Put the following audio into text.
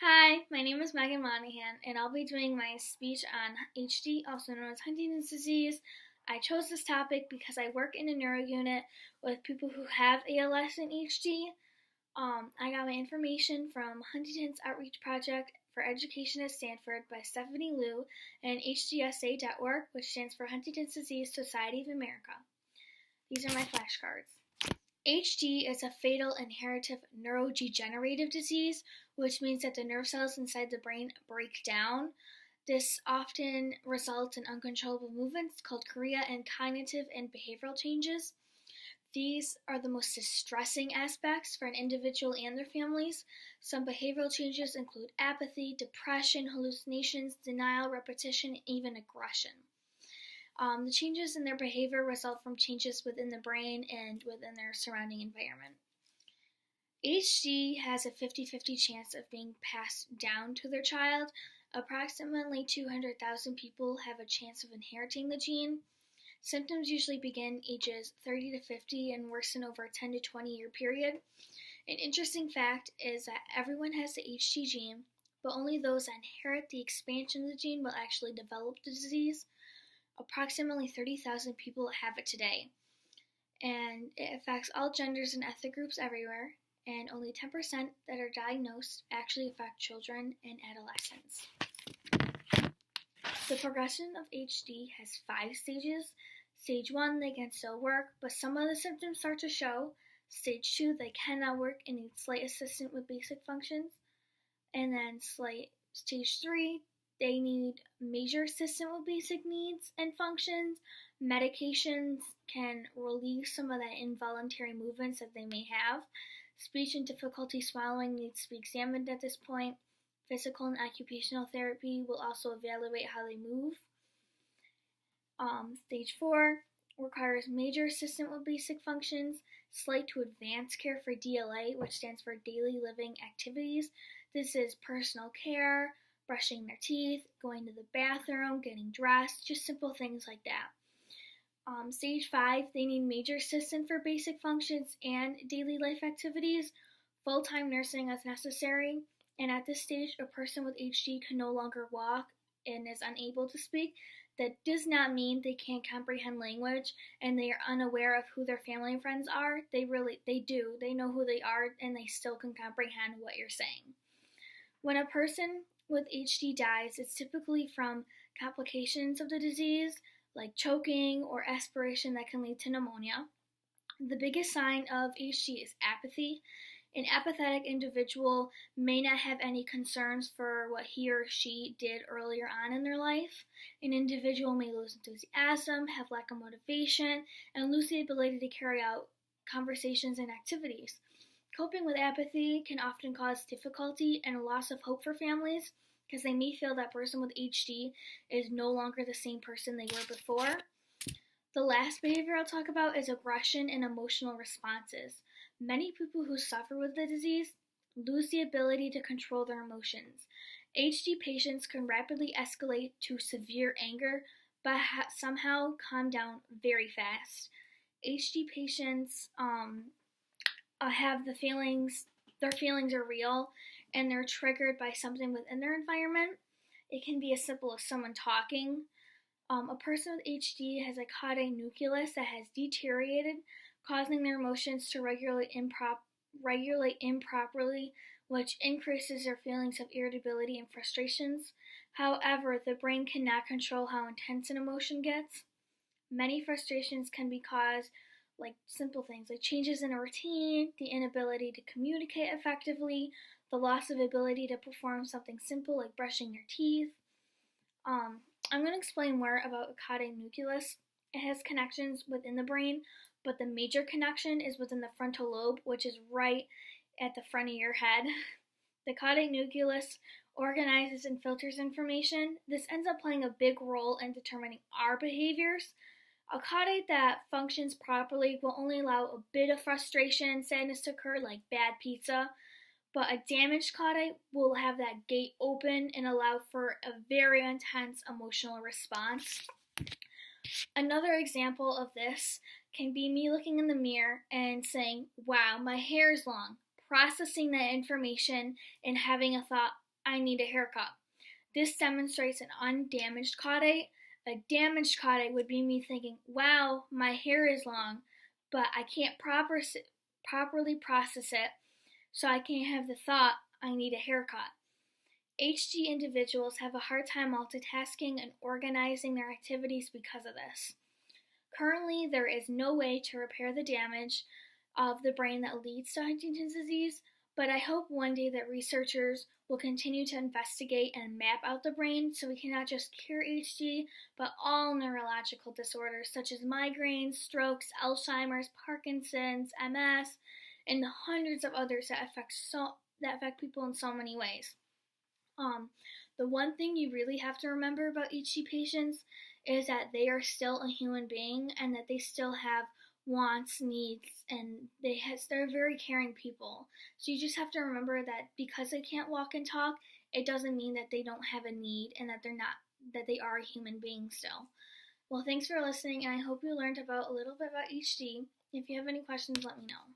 Hi, my name is Megan Monahan, and I'll be doing my speech on HD, also known as Huntington's disease. I chose this topic because I work in a neuro unit with people who have ALS and HD. I got my information from Huntington's Outreach Project for Education at Stanford by Stephanie Liu and HDSA.org, which stands for Huntington's Disease Society of America. These are my flashcards. HD is a fatal inherited neurodegenerative disease, which means that the nerve cells inside the brain break down. This often results in uncontrollable movements called chorea and cognitive and behavioral changes. These are the most distressing aspects for an individual and their families. Some behavioral changes include apathy, depression, hallucinations, denial, repetition, and even aggression. The changes in their behavior result from changes within the brain and within their surrounding environment. HD has a 50-50 chance of being passed down to their child. Approximately 200,000 people have a chance of inheriting the gene. Symptoms usually begin ages 30 to 50 and worsen over a 10 to 20 year period. An interesting fact is that everyone has the HD gene, but only those that inherit the expansion of the gene will actually develop the disease. Approximately 30,000 people have it today, and it affects all genders and ethnic groups everywhere, and only 10% that are diagnosed actually affect children and adolescents. The progression of HD has 5 stages. Stage 1, they can still work, but some of the symptoms start to show. Stage 2, they cannot work and need slight assistance with basic functions. And then stage 3, they need major assistance with basic needs and functions. Medications can relieve some of that involuntary movements that they may have. Speech and difficulty swallowing needs to be examined at this point. Physical and occupational therapy will also evaluate how they move. Stage 4 requires major assistance with basic functions, slight to advanced care for DLA, which stands for daily living activities. This is personal care, brushing their teeth, going to the bathroom, getting dressed, just simple things like that. Stage 5, they need major assistance for basic functions and daily life activities. Full-time nursing is necessary, and at this stage, a person with HD can no longer walk and is unable to speak. That does not mean they can't comprehend language and they are unaware of who their family and friends are. They do. They know who they are and they still can comprehend what you're saying. When a person with HD dies, it's typically from complications of the disease, like choking or aspiration that can lead to pneumonia. The biggest sign of HD is apathy. An apathetic individual may not have any concerns for what he or she did earlier on in their life. An individual may lose enthusiasm, have lack of motivation, and lose the ability to carry out conversations and activities. Coping with apathy can often cause difficulty and a loss of hope for families because they may feel that person with HD is no longer the same person they were before. The last behavior I'll talk about is aggression and emotional responses. Many people who suffer with the disease lose the ability to control their emotions. HD patients can rapidly escalate to severe anger, but somehow calm down very fast. HD patients have their feelings are real, and they're triggered by something within their environment. It can be as simple as someone talking. A person with HD has a caudate nucleus that has deteriorated, causing their emotions to regulate improperly, which increases their feelings of irritability and frustrations. However, the brain cannot control how intense an emotion gets. Many frustrations can be caused like simple things like changes in a routine, the inability to communicate effectively, the loss of ability to perform something simple like brushing your teeth. I'm going to explain more about a caudate nucleus. It has connections within the brain, but the major connection is within the frontal lobe, which is right at the front of your head. The caudate nucleus organizes and filters information. This ends up playing a big role in determining our behaviors. A caudate that functions properly will only allow a bit of frustration and sadness to occur, like bad pizza, but a damaged caudate will have that gate open and allow for a very intense emotional response. Another example of this can be me looking in the mirror and saying, wow, my hair is long, processing that information and having a thought, I need a haircut. This demonstrates an undamaged caudate. A damaged caudate would be me thinking, wow, my hair is long, but I can't properly process it, so I can't have the thought, I need a haircut. HD individuals have a hard time multitasking and organizing their activities because of this. Currently, there is no way to repair the damage of the brain that leads to Huntington's disease, but I hope one day that researchers will continue to investigate and map out the brain so we can not just cure HD, but all neurological disorders such as migraines, strokes, Alzheimer's, Parkinson's, MS, and hundreds of others that affect people in so many ways. The one thing you really have to remember about HD patients is that they are still a human being and that they still have wants, needs, and they're very caring people. So you just have to remember that because they can't walk and talk, it doesn't mean that they don't have a need and that they are a human being still. Well, thanks for listening, and I hope you learned a little bit about HD. If you have any questions, let me know.